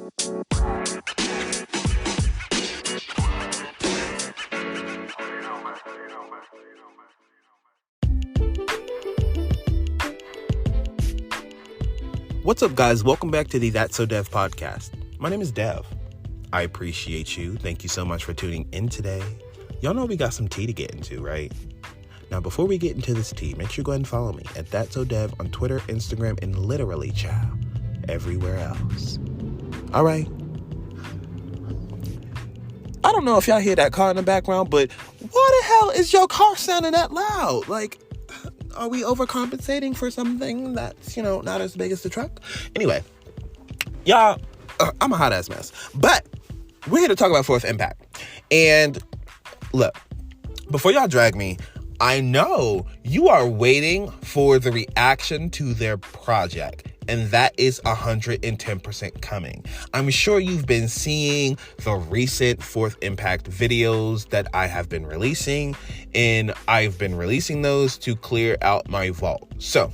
What's up, guys? Welcome back to the That's Sowdev podcast. My name is Dev. I appreciate you. Thank you so much for tuning in today. Y'all know we got some tea to get into, right? Now, before we get into this tea, make sure you go ahead and follow me at That's Sowdev on Twitter, Instagram, and literally, child, everywhere else. All right. I don't know if y'all hear that car in the background, but why the hell is your car sounding that loud? Like, are we overcompensating for something that's, not as big as the truck? Anyway, y'all, I'm a hot ass mess. But we're here to talk about Fourth Impact. And look, before y'all drag me, I know you are waiting for the reaction to their project. And that is 110% coming. I'm sure you've been seeing the recent Fourth Impact videos that I have been releasing, and I've been releasing those to clear out my vault. So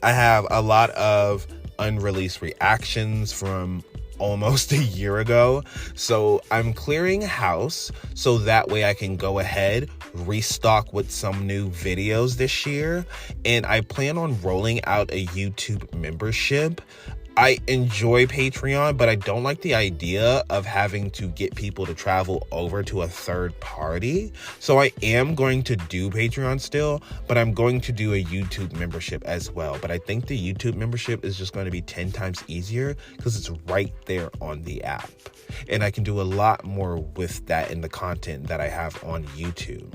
I have a lot of unreleased reactions from almost a year ago. So I'm clearing house so that way I can go ahead, restock with some new videos this year. And I plan on rolling out a YouTube membership. I enjoy Patreon, but I don't like the idea of having to get people to travel over to a third party. So I am going to do Patreon still, but I'm going to do a YouTube membership as well. But I think the YouTube membership is just going to be 10 times easier because it's right there on the app. And I can do a lot more with that in the content that I have on YouTube.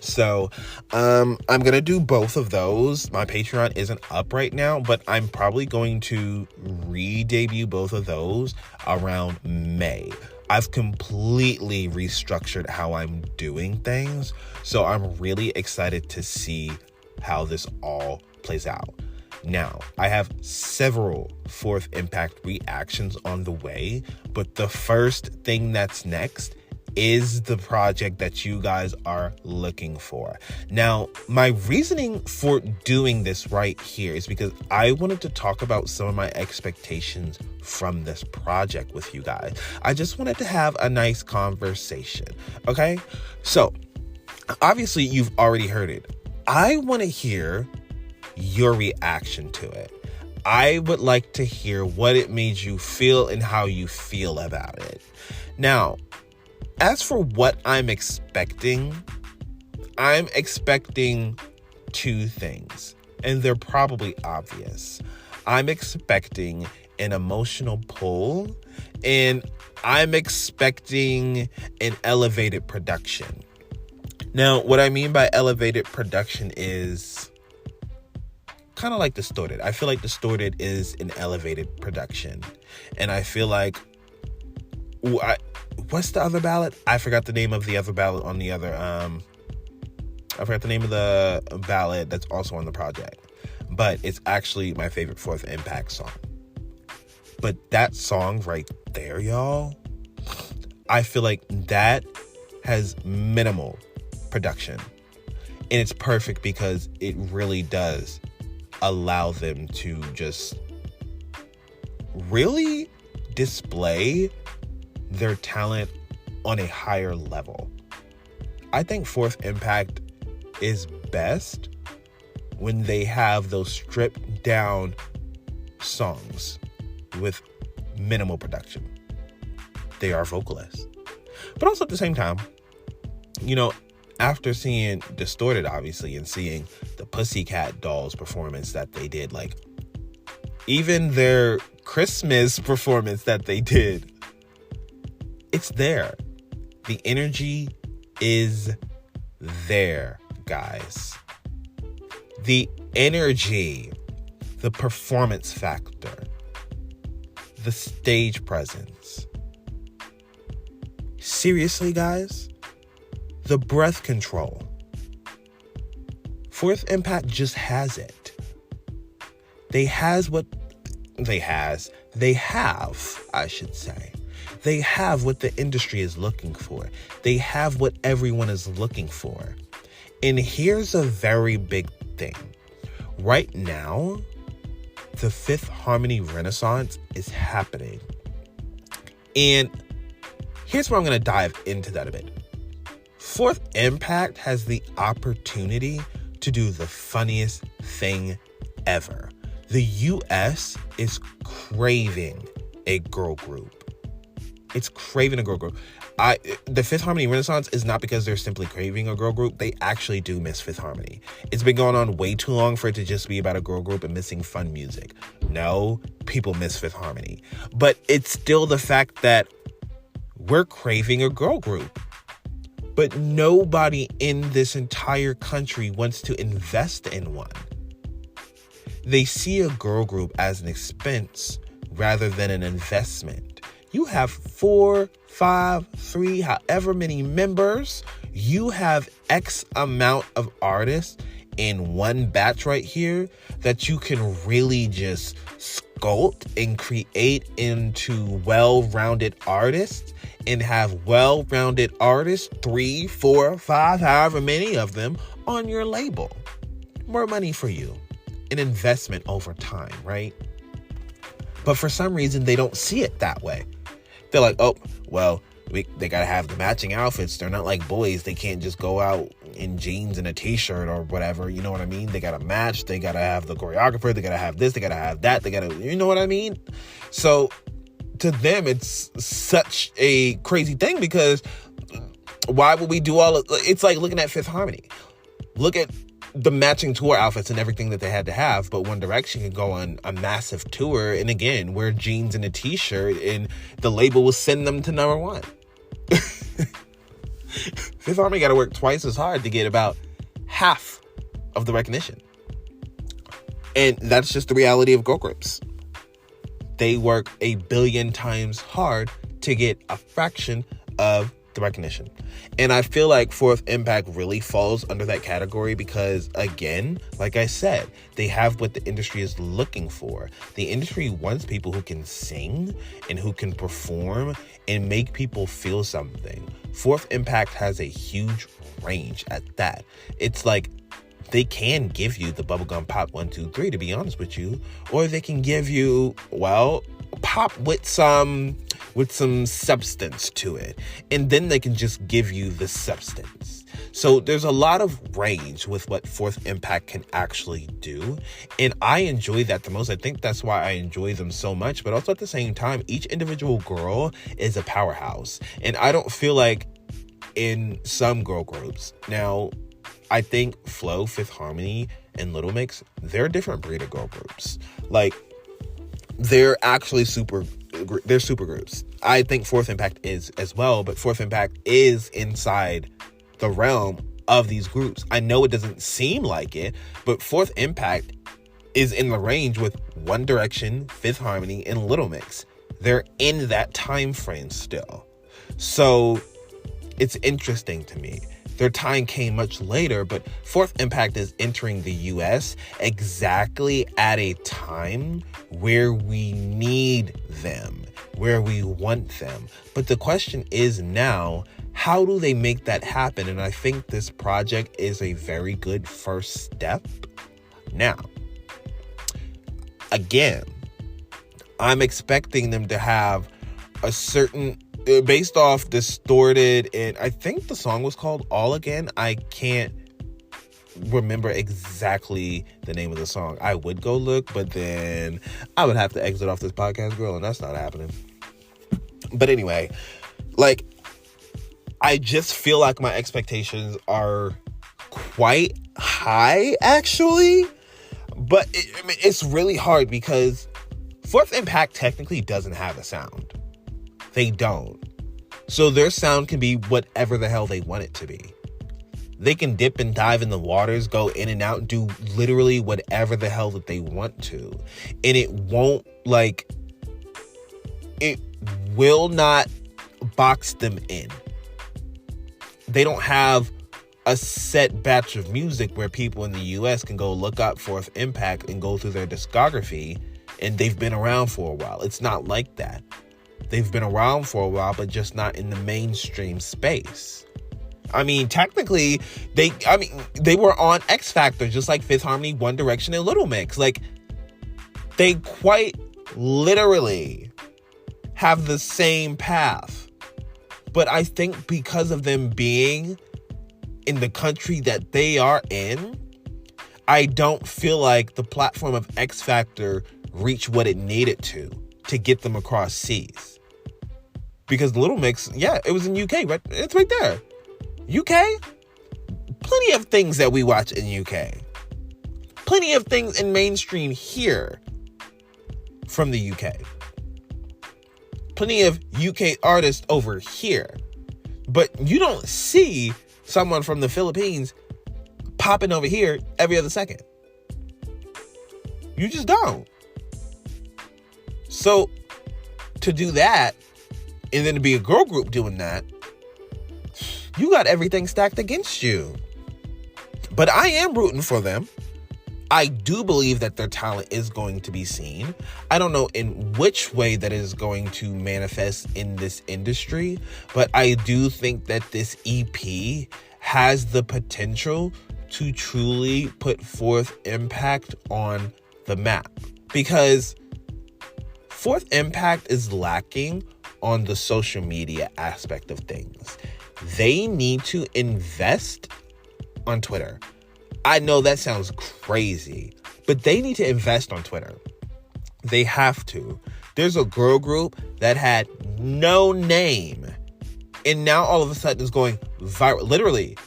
So I'm going to do both of those. My Patreon isn't up right now, but I'm probably going to re-debut both of those around May. I've completely restructured how I'm doing things. So I'm really excited to see how this all plays out. Now, I have several Fourth Impact reactions on the way, but the first thing that's next is the project that you guys are looking for. Now, my reasoning for doing this right here is because I wanted to talk about some of my expectations from this project with you guys. I just wanted to have a nice conversation, okay? So, obviously, you've already heard it. I want to hear your reaction to it. I would like to hear what it made you feel and how you feel about it. Now, as for what I'm expecting two things, and they're probably obvious. I'm expecting an emotional pull, and I'm expecting an elevated production. Now, what I mean by elevated production is kind of like Distorted. I feel like Distorted is an elevated production, and I feel like what's the other ballad? I forgot the name of the other ballad on the other, I forgot the name of the ballad that's also on the project, but it's actually my favorite Fourth Impact song. But that song right there, y'all, I feel like that has minimal production, and it's perfect because it really does allow them to just really display their talent on a higher level. I think Fourth Impact is best when they have those stripped down songs with minimal production. They are vocalists. But also at the same time, after seeing Distorted, obviously, and seeing the Pussycat Dolls performance that they did, like even their Christmas performance that they did, it's there. The energy is there, guys. The energy, the performance factor, the stage presence. Seriously, guys, the breath control. Fourth Impact just has it. They have, I should say. They have what the industry is looking for. They have what everyone is looking for. And here's a very big thing. Right now, the Fifth Harmony Renaissance is happening. And here's where I'm going to dive into that a bit. Fourth Impact has the opportunity to do the funniest thing ever. The US is craving a girl group. It's craving a girl group. The Fifth Harmony Renaissance is not because they're simply craving a girl group. They actually do miss Fifth Harmony. It's been going on way too long for it to just be about a girl group and missing fun music. No, people miss Fifth Harmony. But it's still the fact that we're craving a girl group. But nobody in this entire country wants to invest in one. They see a girl group as an expense rather than an investment. You have 4, 5, 3, however many members. You have X amount of artists in one batch right here that you can really just sculpt and create into well-rounded artists and have well-rounded artists, 3, 4, 5, however many of them on your label. More money for you. An investment over time, right? But for some reason, they don't see it that way. They're like, oh, well, they got to have the matching outfits. They're not like boys. They can't just go out in jeans and a t-shirt or whatever. You know what I mean? They got to match. They got to have the choreographer. They got to have this. They got to have that. They got to, you know what I mean? So to them, it's such a crazy thing because why would we do it's like looking at Fifth Harmony. Look at the matching tour outfits and everything that they had to have, but One Direction could go on a massive tour and again wear jeans and a t-shirt and the label will send them to number 1. Fifth Harmony got to work twice as hard to get about half of the recognition, and that's just the reality of girl groups. They work a billion times hard to get a fraction of the recognition. And I feel like Fourth Impact really falls under that category because, again, like I said, they have what the industry is looking for. The industry wants people who can sing and who can perform and make people feel something. Fourth Impact has a huge range at that. It's like they can give you the bubblegum pop 1, 2, 3, to be honest with you, or they can give you, well, pop with some substance to it, and then they can just give you the substance. So there's a lot of range with what Fourth Impact can actually do, and I enjoy that the most. I think that's why I enjoy them so much, but also at the same time, each individual girl is a powerhouse, and I don't feel like in some girl groups now, I think Flow, Fifth Harmony, and Little Mix, they're a different breed of girl groups. Like, they're actually super groups. I think Fourth Impact is as well, but Fourth Impact is inside the realm of these groups. I know it doesn't seem like it, but Fourth Impact is in the range with One Direction, Fifth Harmony, and Little Mix. They're in that time frame still. So it's interesting to me. Their time came much later, but Fourth Impact is entering the US exactly at a time where we need them, where we want them. But the question is now, how do they make that happen? And I think this project is a very good first step. Now, again, I'm expecting them to have a certain, based off Distorted, and I think the song was called All Again. I can't remember exactly the name of the song. I would go look, but then I would have to exit off this podcast, girl, and that's not happening. But anyway, like, I just feel like my expectations are quite high, actually. But it's really hard because Fourth Impact technically doesn't have a sound. They don't. So their sound can be whatever the hell they want it to be. They can dip and dive in the waters, go in and out, do literally whatever the hell that they want to. And it won't, like, it will not box them in. They don't have a set batch of music where people in the US can go look up Fourth Impact and go through their discography and they've been around for a while. It's not like that. They've been around for a while, but just not in the mainstream space. I mean, technically, they were on X Factor, just like Fifth Harmony, One Direction, and Little Mix. Like, they quite literally have the same path. But I think because of them being in the country that they are in, I don't feel like the platform of X Factor reached what it needed to get them across seas. Because Little Mix, yeah, it was in UK, right? It's right there. UK? Plenty of things that we watch in UK. Plenty of things in mainstream here from the UK. Plenty of UK artists over here. But you don't see someone from the Philippines popping over here every other second. You just don't. So to do that, and then to be a girl group doing that, you got everything stacked against you. But I am rooting for them. I do believe that their talent is going to be seen. I don't know in which way that is going to manifest in this industry, but I do think that this EP has the potential to truly put forth Impact on the map. Because Fourth Impact is lacking on the social media aspect of things. They need to invest on Twitter. I know that sounds crazy, but they need to invest on Twitter. They have to. There's a girl group that had no name, and now all of a sudden is going viral. Literally,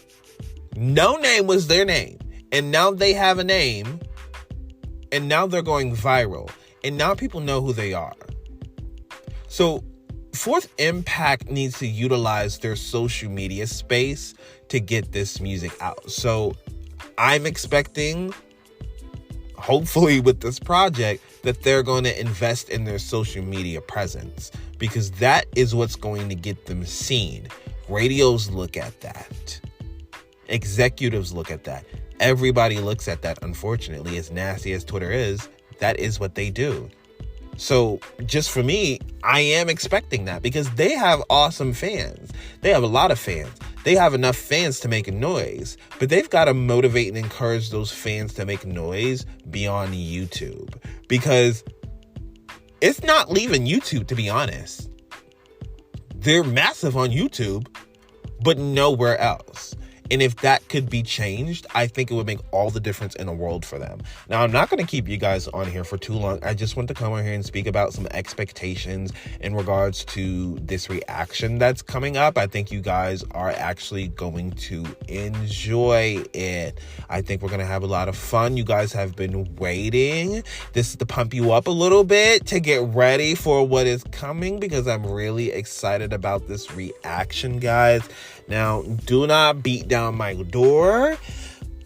no name was their name, and now they have a name, and now they're going viral, and now people know who they are. So Fourth Impact needs to utilize their social media space to get this music out. So I'm expecting, hopefully with this project, that they're going to invest in their social media presence, because that is what's going to get them seen. Radios look at that. Executives look at that. Everybody looks at that, unfortunately. As nasty as Twitter is, that is what they do. So just for me, I am expecting that, because they have awesome fans. They have a lot of fans. They have enough fans to make a noise, but they've got to motivate and encourage those fans to make noise beyond YouTube, because it's not leaving YouTube, to be honest. They're massive on YouTube, but nowhere else. And if that could be changed, I think it would make all the difference in the world for them. Now, I'm not going to keep you guys on here for too long. I just want to come on here and speak about some expectations in regards to this reaction that's coming up. I think you guys are actually going to enjoy it. I think we're going to have a lot of fun. You guys have been waiting. This is to pump you up a little bit, to get ready for what is coming, because I'm really excited about this reaction, guys. Now, do not beat down my door.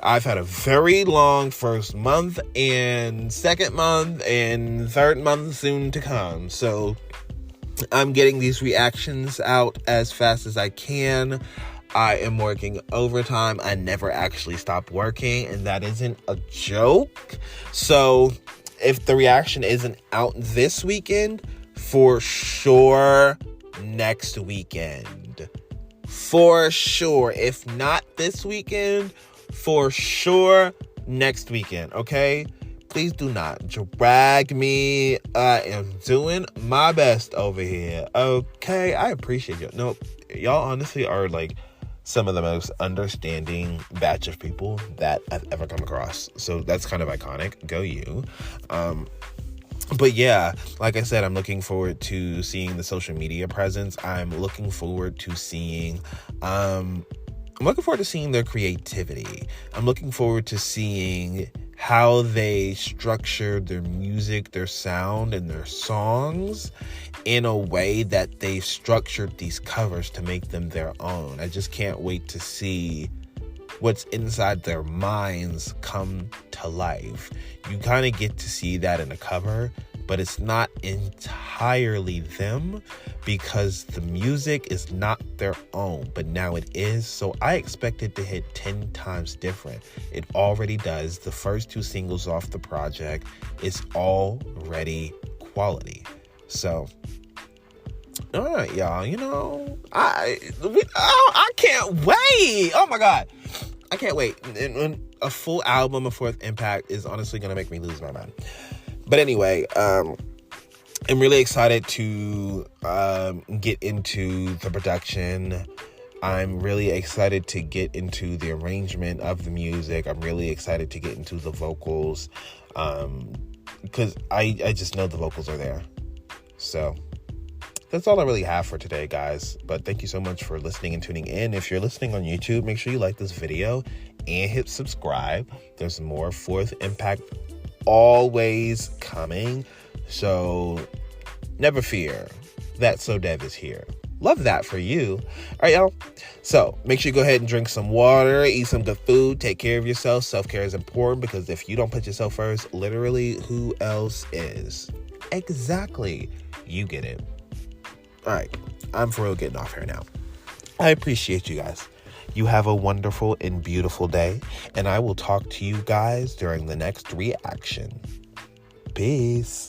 I've had a very long first month and second month and third month soon to come. So I'm getting these reactions out as fast as I can. I am working overtime. I never actually stop working, and that isn't a joke. So if the reaction isn't out this weekend, for sure next weekend. For sure. If not this weekend, for sure next weekend, okay? Please do not drag me. I am doing my best over here, okay? I appreciate you. No, y'all honestly are like some of the most understanding batch of people that I've ever come across. So that's kind of iconic. Go you. But yeah, like I said, I'm looking forward to seeing the social media presence. I'm looking forward to seeing their creativity. I'm looking forward to seeing how they structure their music, their sound, and their songs in a way that they've structured these covers to make them their own. I just can't wait to see what's inside their minds come to life. You kind of get to see that in a cover, but it's not entirely them, because the music is not their own, but now it is. So I expect it to hit 10 times different. It already does. The first 2 singles off the project is already quality. So all right, y'all, you know, I can't wait. Oh my God. I can't wait. And a full album of Fourth Impact is honestly going to make me lose my mind. But anyway, I'm really excited to get into the production. I'm really excited to get into the arrangement of the music. I'm really excited to get into the vocals, because I just know the vocals are there. So that's all I really have for today, guys. But thank you so much for listening and tuning in. If you're listening on YouTube, make sure you like this video and hit subscribe. There's more Fourth Impact always coming. So never fear, that Sowdev is here. Love that for you. All right, y'all. So make sure you go ahead and drink some water, eat some good food, take care of yourself. Self-care is important, because if you don't put yourself first, literally, who else is? Exactly. You get it. All right. I'm for real getting off here now. I appreciate you guys. You have a wonderful and beautiful day, and I will talk to you guys during the next reaction. Peace.